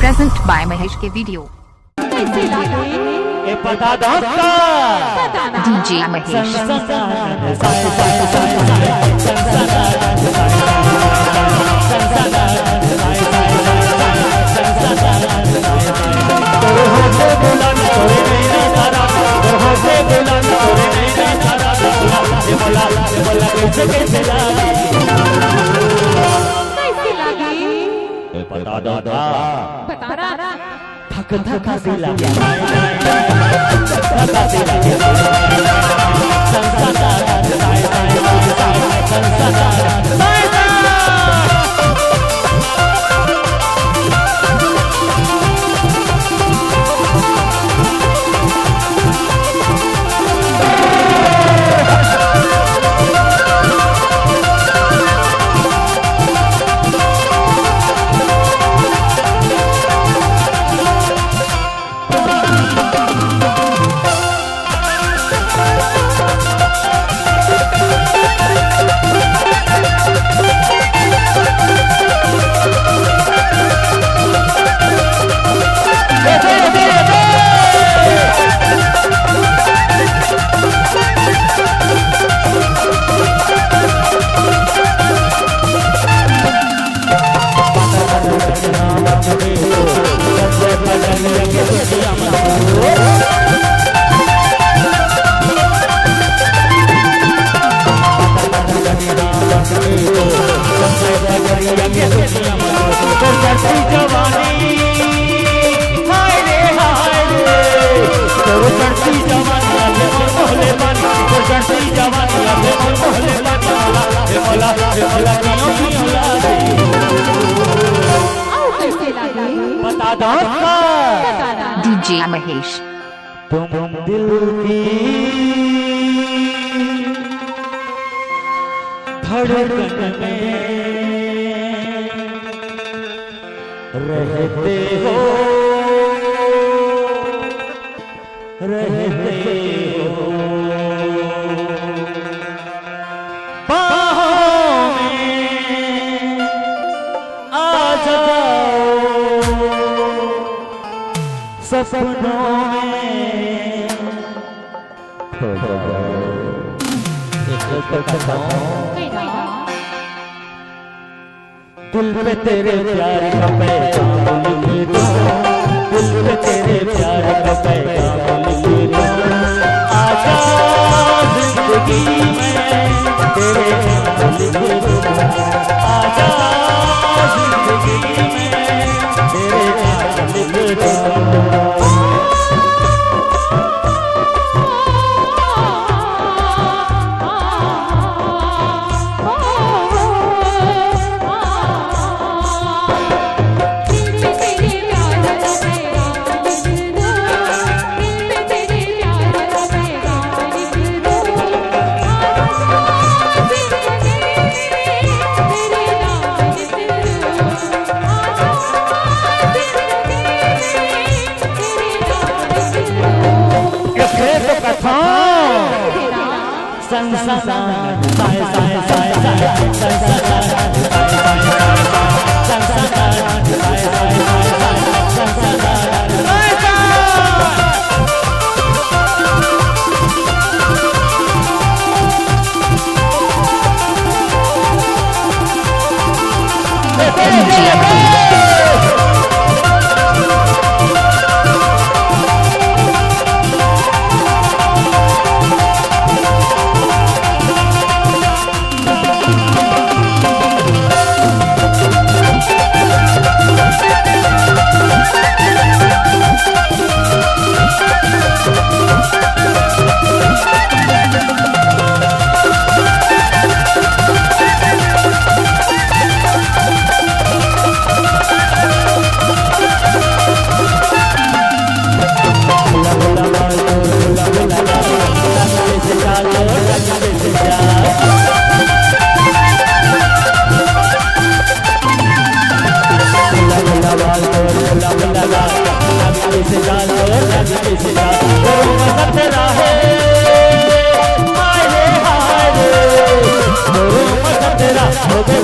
Present by Mahesh के video. DJ Mahesh. बता रहा थक थक दिला डीजे महेश। तुम दिल की धड़कन में रहते हो बाहों में आ जाओ, सपनों में खो जाओ। दिल पे तेरे प्यार का पैगाम लिख दो, दिल पे तेरे प्यार का पैगाम लिख दो। आजा जिंदगी में तेरे नाम लिख दो, आजा जिंदगी में तेरे नाम लिख दो।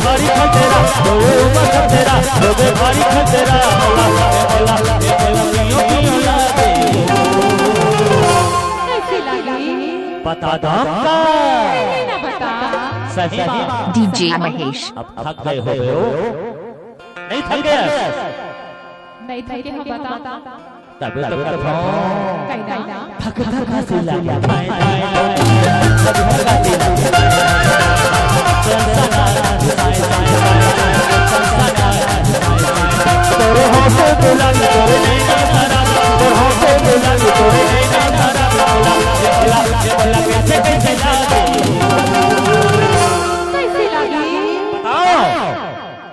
भारी खतरा तो खतरा लोगे भारी खतरा बोला बोला पियो पियो लागे कैसी लगी पता दाम का ना बता सही बात DJ Mahesh. अब थक गए हो नहीं थक गया नहीं थके हम बता तब तो कहो कहना थक थक हंसी लगा मैं सब भगा दिला तोरे होठे बुलंद तोरे नैना तारा तोरे होठे बुलंद तोरे नैना तारा बोला कैसे कैसे लागे कैसी लगी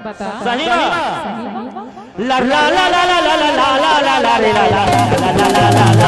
बता सही ना ला ला ला ला ला ला ला ला ला ला ला ला ला ला ला ला